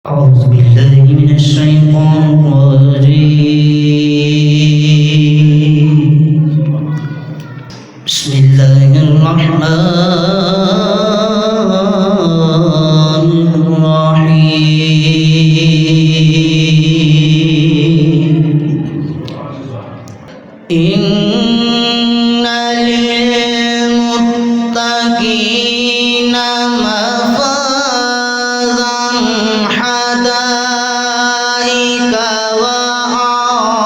أعوذ بالله من الشيطان الرجيم بسم الله الرحمن الرحيم إن للمتقين مفازا حدائق وأعنابا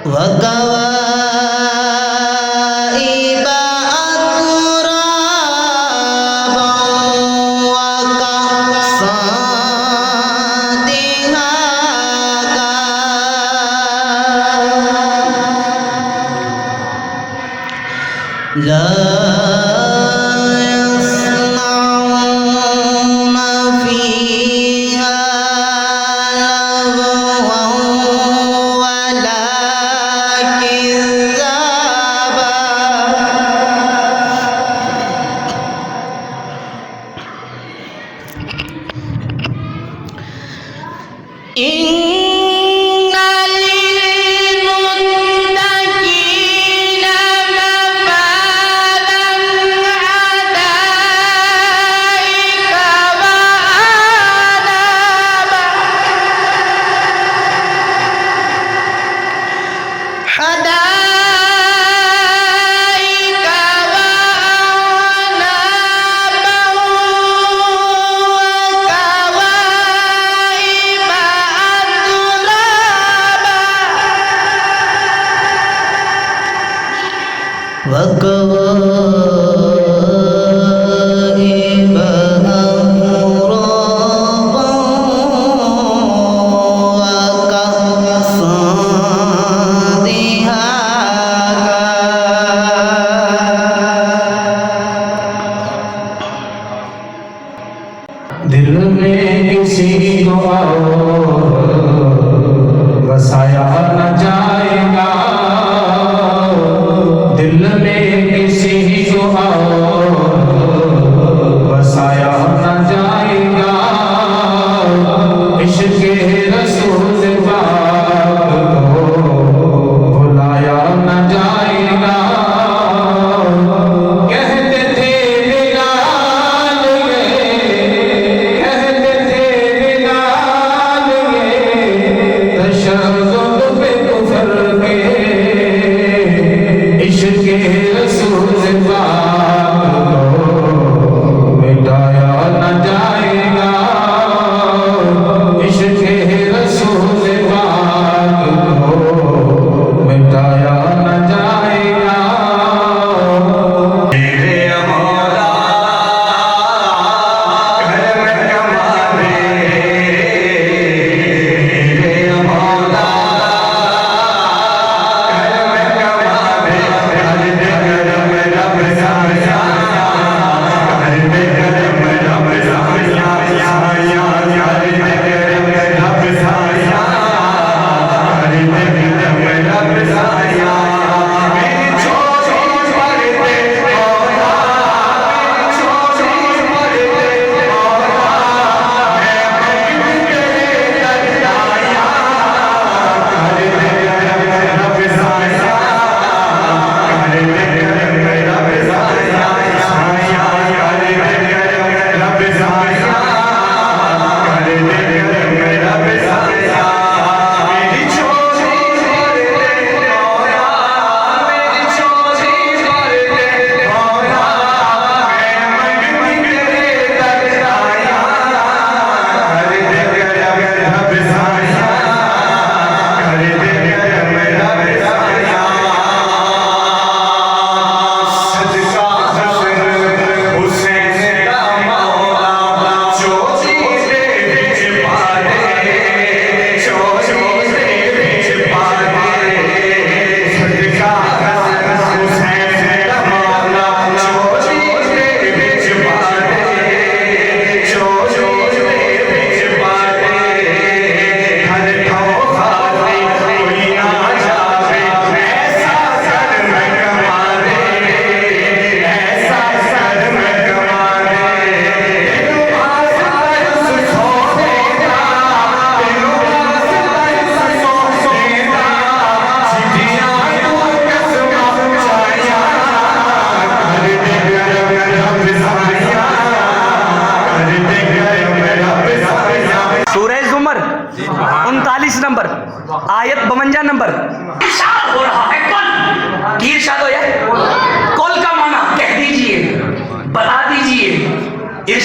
وكواعب أترابا وكأسا دهاقا لا يسمعون فيها لغوا ولا كذابا إن للمتقين مفازا حدائق وأعنابا حدائق وأعنابا وكواعب أترابا وكواعب أترابا وكأسا دهاقا دل میں کسی کو بسایا نہ جائے گا، دل میں کسی کو بسایا نہ جائے گا، عشق رسول پاک کو بلایا نہ جائے گا۔ کہتے تھے بلال کہتے تھے بلال تشدد پہ کفر کے عشق رسول پاک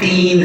3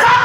7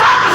7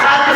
7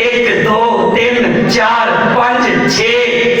1 2 3 4 5 6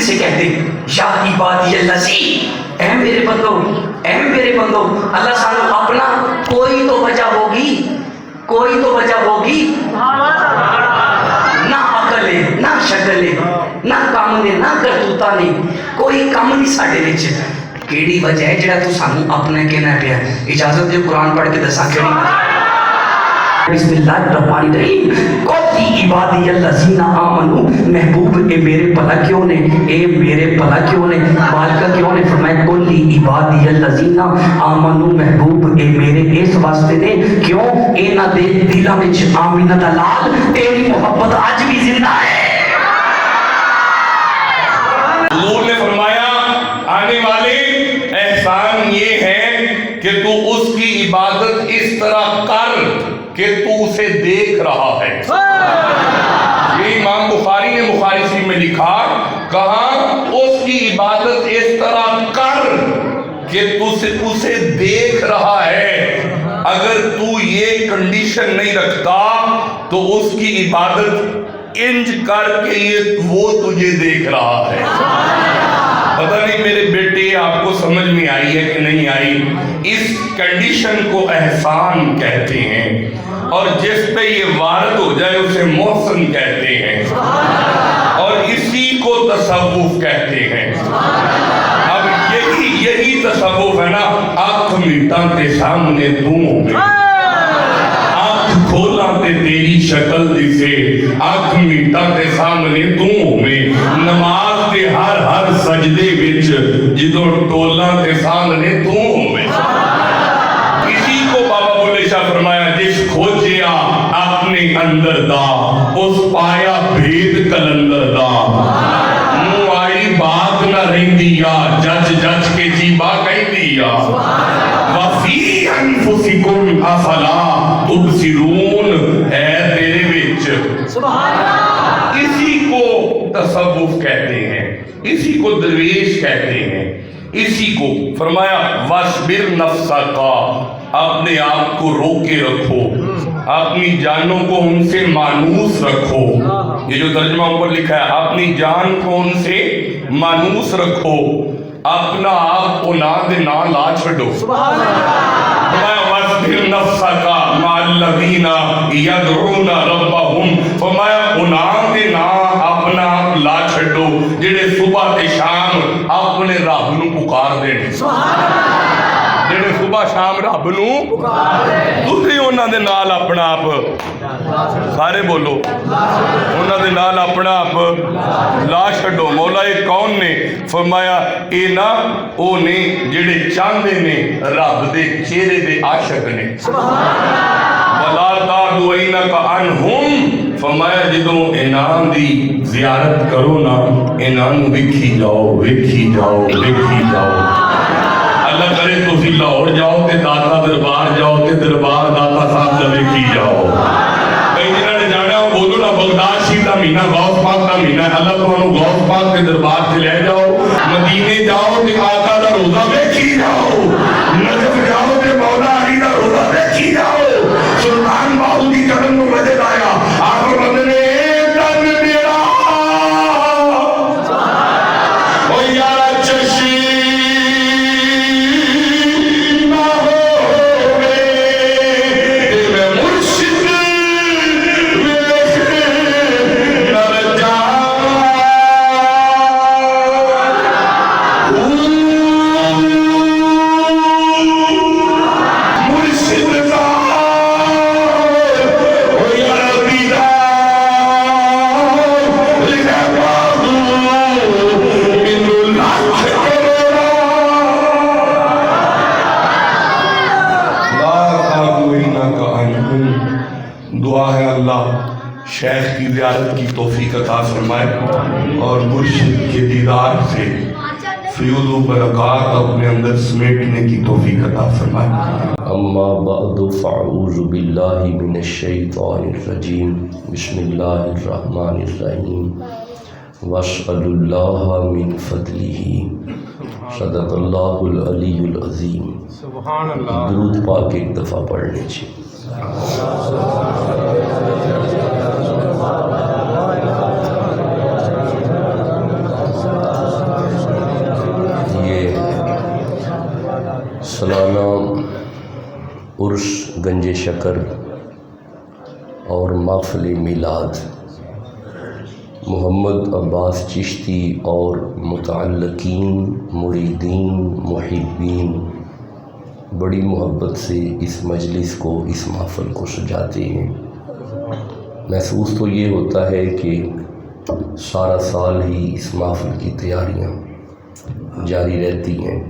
دل سے کہتے یا عبادی الذی، اے میرے بندو، اے میرے بندو. اللہ سانو اپنا کوئی تو وجہ ہوگی، کوئی تو وجہ ہوگی. نہ عقل ہے، نہ شکل ہے، نہ کام نے، نہ کرتوتا نے، کوئی کام نہیں ساڈے وچ. کیڑی وجہ ہے جڑا تو سانو اپنا کہنا پیا؟ اجازت دیو قرآن پڑھ کے دساں کیڑی وجہ. بسم اللہ الرحمن الرحیم. قوتی عبادی الذین آمنو، محبوب اے میرے بھلا کیوں نے، اے میرے بھلا کیوں نے، مالکہ کیوں نے فرمایا قولی عبادی الذین آمنو، محبوب اے میرے اس واسطے نے کیوں انہاں دے دلاں وچ آمینہ دا لال تیری محبت اج بھی زندہ ہے. حضور نے فرمایا آنے والے احسان یہ ہے کہ تو اس کی عبادت اس طرح کر کہ تو اسے دیکھ رہا ہے. یہ امام بخاری نے بخاری شریف میں لکھا، کہا اس کی عبادت اس طرح کر کہ تو اسے دیکھ رہا ہے. اگر تو یہ کنڈیشن نہیں رکھتا تو اس کی عبادت انج کر کے وہ تجھے دیکھ رہا ہے. پتہ نہیں میرے بیٹے آپ کو سمجھ میں آئی ہے کہ نہیں آئی. اس کنڈیشن کو احسان کہتے ہیں، اور جس پہ یہ وارد ہو جائے اسے محسن کہتے ہیں، اور اسی کو تصوف کہتے ہیں. اب یہی تصوف ہے نا. آنکھ میٹاں تے سامنے تو ہوگی، آنکھ کھولاں تے تیری شکل دسے، آنکھ میٹاں تے سامنے تو ہوگی. نماز تے ہر سجدے وچ جدوں ٹولاں تے سامنے تو ہوگی. اسی کو بابا بلے شاہ فرمایا، جس کھوجیا اپنے اندر دا اس پایا بھید کلندر دا. منہ آئی بات نہ رہندیا، جج کے جیبا کہندیا. وفی انفسکم افلا تبصرون، ہے تیرے وچ. اسی کو تصوف کہتے ہیں، اسی کو درویش کہتے ہیں. اسی کو فرمایا وَاصْبِرْ نَفْسَكَ، اپنے آپ کو روکے رکھو، اپنی جانوں کو ان سے مانوس رکھو. یہ جو ترجمہ اوپر لکھا ہے، اپنی جان کو ان سے مانوس رکھو، اپنا آپ انہاں دے نہ لا چھڑو. فرمایا وَاصْبِرْ نَفْسَكَ مَعَ الَّذِينَ يَدْعُونَ رَبَّهُمْ، فرمایا انہاں دے نہ اپنا آپ لا چھڑو جڑے صبح تے شام اپنے رب نو پکار دے. جڑے صبح شام رب نو تسی انہاں دے نال اپنا آپ، سارے بولو، انہاں دے نال اپنا آپ لا چھڈو. مولا یہ کون نے؟ فرمایا اے نا او نے جڑے چاہندے نے رب دے چہرے دے عاشق نے. وَلَا تَعْدُ عَيْنَكَ عَنْهُمْ، فرمایا جدوں انہاں دی زیارت کرو نا، انہاں نو ویکھی جاؤ، ویکھی جاؤ، ویکھی جاؤ. اللہ کرے تسی لاہور جاؤ تے داتا دربار جاؤ تے دربار داتا صاحب دا ویکھی جاؤ. کئی جنہاں نے جانا ہو بولو نا بغداد شریف دا مہینہ غوث پاک دا مہینہ ہے. اللہ تمہوں غوث پاک کے دربار سے لے جاؤ. مدینے جاؤ تے آقا دا روزہ ویکھی جاؤ. نجف جاؤ تے مولا علی دا روزہ ویکھی جاؤ. سلطان باہو دی قدم نو مدد آیا، آخر بندے نے تن میرا او یارا چشی شیخ کی زیارت کی توفیق عطا فرمائے اور مرشد کے دیدار سے فیوض و برکات اپنے اندر سمیٹنے کی توفیق عطا فرمائے. اما بعد فاعوذ باللہ من الشیطان الرجیم، بسم اللہ الرحمن الرحیم. واسأل اللہ من فضلہ، صدق اللہ العلی العظیم. درود پاک ایک دفعہ پڑھ لیجیے. سالانہ عرس گنج شکر اور محفل میلاد محمد عباس چشتی اور متعلقین مریدین محبین بڑی محبت سے اس مجلس کو اس محفل کو سجاتے ہیں۔ محسوس تو یہ ہوتا ہے کہ سارا سال ہی اس محفل کی تیاریاں جاری رہتی ہیں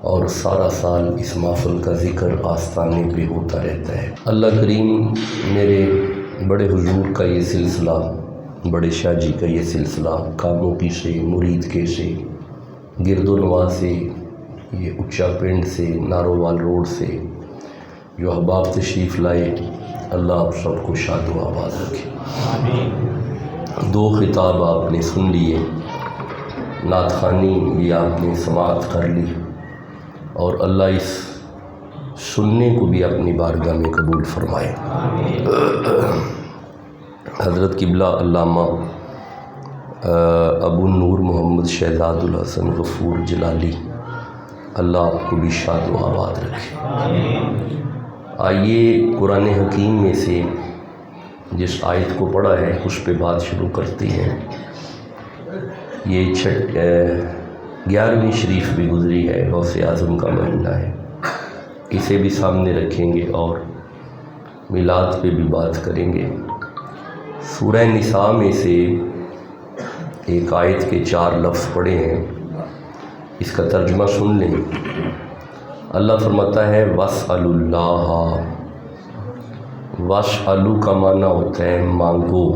اور سارا سال اس محفل کا ذکر آستانے پہ ہوتا رہتا ہے۔ اللہ کریم میرے بڑے حضور کا یہ سلسلہ، بڑے شاہ جی کا یہ سلسلہ کاموں کی سے، مرید کے سے، گرد و نواح سے، یہ اچا پنڈ سے، نارووال روڈ سے جو احباب تشریف لائے، اللہ آپ سب کو شاد و آباد رکھے۔ دو خطاب آپ نے سن لیے، نعت خوانی بھی آپ نے سماعت کر لی، اور اللہ اس سننے کو بھی اپنی بارگاہ میں قبول فرمائے۔ حضرت قبلہ علامہ ابو نور محمد شہزاد الحسن غفور جلالی، اللہ آپ کو بھی شاد و آباد رکھے۔ آئیے قرآن حکیم میں سے جس آیت کو پڑھا ہے اس پہ بات شروع کرتے ہیں۔ یہ 11ویں شریف بھی گزری ہے، غوث اعظم کا مہینہ ہے، اسے بھی سامنے رکھیں گے اور میلاد پہ بھی بات کریں گے۔ سورہ نساء میں سے ایک آیت کے 4 لفظ پڑھے ہیں، اس کا ترجمہ سن لیں۔ اللہ فرماتا ہے وَاسْأَلُوا اللَّهَ، وَاسْأَلُوا کا معنی ہوتا ہے مانگو۔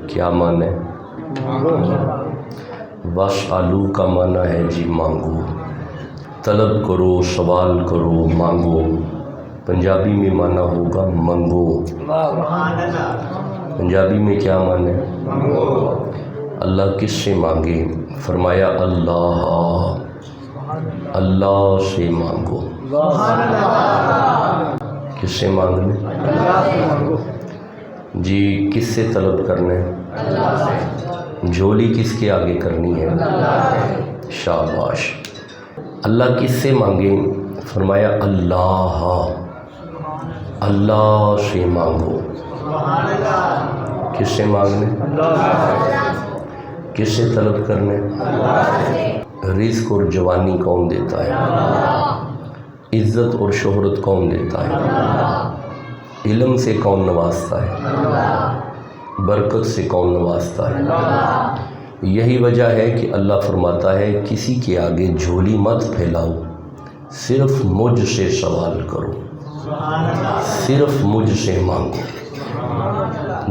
کیا معنی ہے؟ وَاسْأَلُوا کا معنی ہے جی مانگو، طلب کرو، سوال کرو، مانگو۔ پنجابی میں معنی ہوگا منگو۔ پنجابی میں کیا معنی ہے؟ اللہ کس سے مانگے؟ فرمایا اللہ، اللہ سے مانگو۔ کس سے مانگنا؟ جی کس سے طلب کرنا ہے؟ جھولی کس کے آگے کرنی ہے؟ شاباش۔ اللہ کس سے مانگے؟ فرمایا اللہ، اللہ سے مانگو۔ کس سے مانگنا؟ کس سے طلب کرنا؟ رزق اور جوانی کون دیتا ہے؟ عزت اور شہرت کون دیتا ہے؟ علم سے کون نوازتا ہے؟ برکت سے کون نوازتا ہے؟ یہی وجہ ہے کہ اللہ فرماتا ہے کسی کے آگے جھولی مت پھیلاؤ، صرف مجھ سے سوال کرو، صرف مجھ سے مانگو۔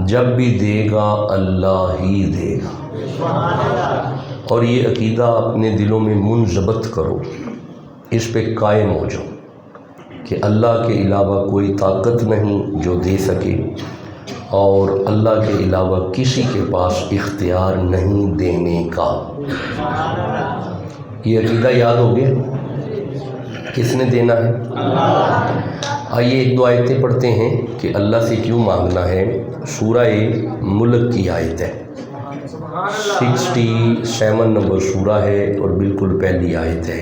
جب بھی دے گا اللہ ہی دے گا، اور یہ عقیدہ اپنے دلوں میں منضبط کرو، اس پہ قائم ہو جاؤ کہ اللہ کے علاوہ کوئی طاقت نہیں جو دے سکے، اور اللہ کے علاوہ کسی کے پاس اختیار نہیں دینے کا۔ یہ عقیدہ یاد ہو گیا؟ کس نے دینا ہے؟ آئیے ایک دو آیتیں پڑھتے ہیں کہ اللہ سے کیوں مانگنا ہے۔ سورہ ملک کی آیت ہے، 67 نمبر سورہ ہے اور بالکل پہلی آیت ہے۔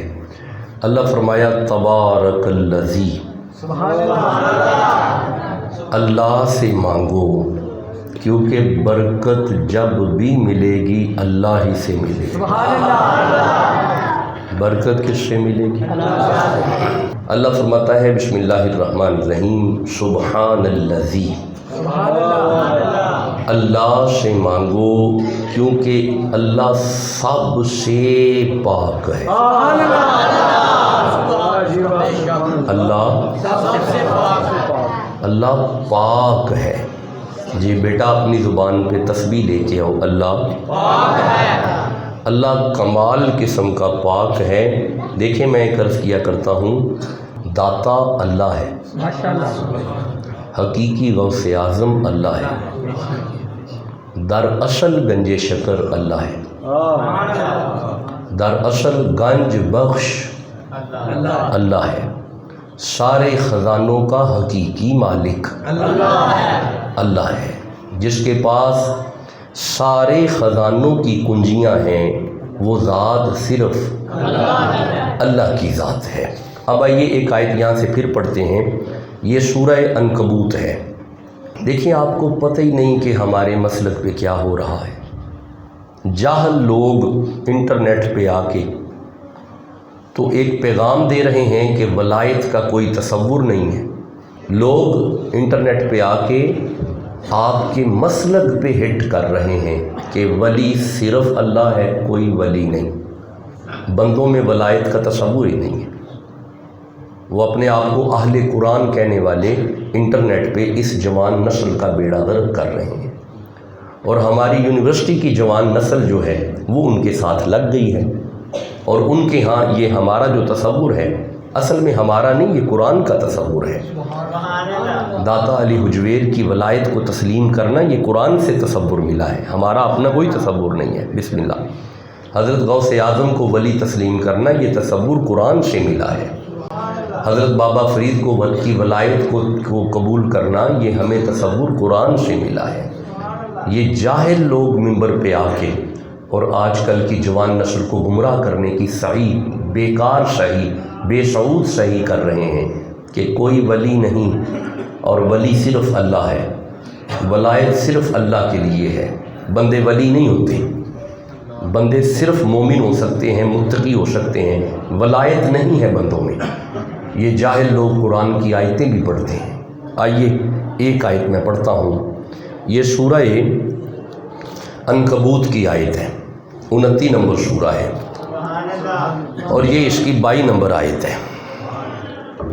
اللہ فرمایا تبارک الذی، اللہ سے مانگو، کیونکہ برکت جب بھی ملے گی اللہ ہی سے ملے گی۔ برکت کس سے ملے گی؟ اللہ فرماتا ہے بسم اللہ الرحمن الرحیم سبحان الذی، اللہ سے مانگو کیونکہ اللہ سب سے پاک ہے۔ اللہ پاک ہے۔ جی بیٹا اپنی زبان پہ تسبیح لے کے آؤ، اللہ پاک ہے۔ اللہ کمال قسم کا پاک ہے۔ دیکھیں میں ایک عرض کیا کرتا ہوں، داتا اللہ ہے، حقیقی غوث اعظم اللہ ہے، دراصل گنج شکر اللہ ہے، دراصل گنج بخش اللہ ہے، سارے خزانوں کا حقیقی مالک اللہ ہے، جس کے پاس سارے خزانوں کی کنجیاں ہیں، وہ ذات صرف اللہ کی ذات ہے۔ اب آئیے ایک آیت یہاں سے پھر پڑھتے ہیں، یہ سورہ عنکبوت ہے۔ دیکھیں آپ کو پتہ ہی نہیں کہ ہمارے مسلک پہ کیا ہو رہا ہے۔ جاہل لوگ انٹرنیٹ پہ آ کے تو ایک پیغام دے رہے ہیں کہ ولایت کا کوئی تصور نہیں ہے۔ لوگ انٹرنیٹ پہ آ کے آپ کے مسلک پہ ہٹ کر رہے ہیں کہ ولی صرف اللہ ہے، کوئی ولی نہیں، بندوں میں ولایت کا تصور ہی نہیں ہے۔ وہ اپنے آپ کو اہل قرآن کہنے والے انٹرنیٹ پہ اس جوان نسل کا بیڑا غرق کر رہے ہیں، اور ہماری یونیورسٹی کی جوان نسل جو ہے وہ ان کے ساتھ لگ گئی ہے، اور ان کے ہاں یہ ہمارا جو تصور ہے اصل میں ہمارا نہیں، یہ قرآن کا تصور ہے۔ داتا علی حجویر کی ولایت کو تسلیم کرنا یہ قرآن سے تصور ملا ہے، ہمارا اپنا کوئی تصور نہیں ہے۔ بسم اللہ۔ حضرت غوث اعظم کو ولی تسلیم کرنا یہ تصور قرآن سے ملا ہے۔ حضرت بابا فرید کو کی ولایت کو قبول کرنا یہ ہمیں تصور قرآن سے ملا ہے۔ یہ جاہل لوگ منبر پہ آ کے اور آج کل کی جوان نسل کو گمراہ کرنے کی صحیح بیکار صحیح بے شعور صحیح کر رہے ہیں کہ کوئی ولی نہیں، اور ولی صرف اللہ ہے، ولایت صرف اللہ کے لیے ہے۔ بندے ولی نہیں ہوتے، بندے صرف مومن ہو سکتے ہیں، متقی ہو سکتے ہیں، ولایت نہیں ہے بندوں میں۔ یہ جاہل لوگ قرآن کی آیتیں بھی پڑھتے ہیں۔ آئیے ایک آیت میں پڑھتا ہوں، یہ سورہ عنکبوت کی آیت ہے، 29 نمبر سورہ ہے، اور یہ اس کی 22 نمبر آیت ہے۔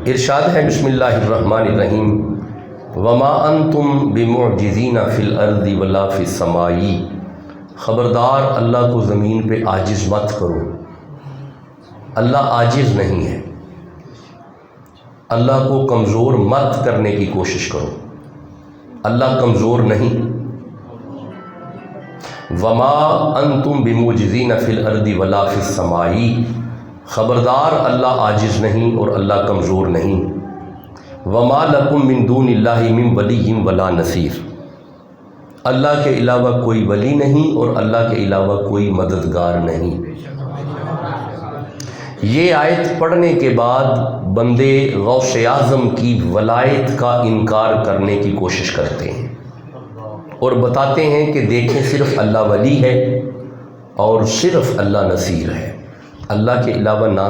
ارشاد ہے بسم اللہ الرحمن الرحیم، وما انتم بمعجزین فی الارض ولا فی السماء، خبردار اللہ کو زمین پہ عاجز مت کرو، اللہ عاجز نہیں ہے، اللہ کو کمزور مت کرنے کی کوشش کرو، اللہ کمزور نہیں۔ وما انتم بمعجزین فی الارض ولا فی السماء، خبردار اللہ عاجز نہیں اور اللہ کمزور نہیں۔ وما لکم من دون اللہ من ولی ولا نصیر، اللہ کے علاوہ کوئی ولی نہیں اور اللہ کے علاوہ کوئی مددگار نہیں۔ یہ آیت پڑھنے کے بعد بندے غوث اعظم کی ولایت کا انکار کرنے کی کوشش کرتے ہیں اور بتاتے ہیں کہ دیکھیں صرف اللہ ولی ہے اور صرف اللہ نصیر ہے، اللہ کے علاوہ نہ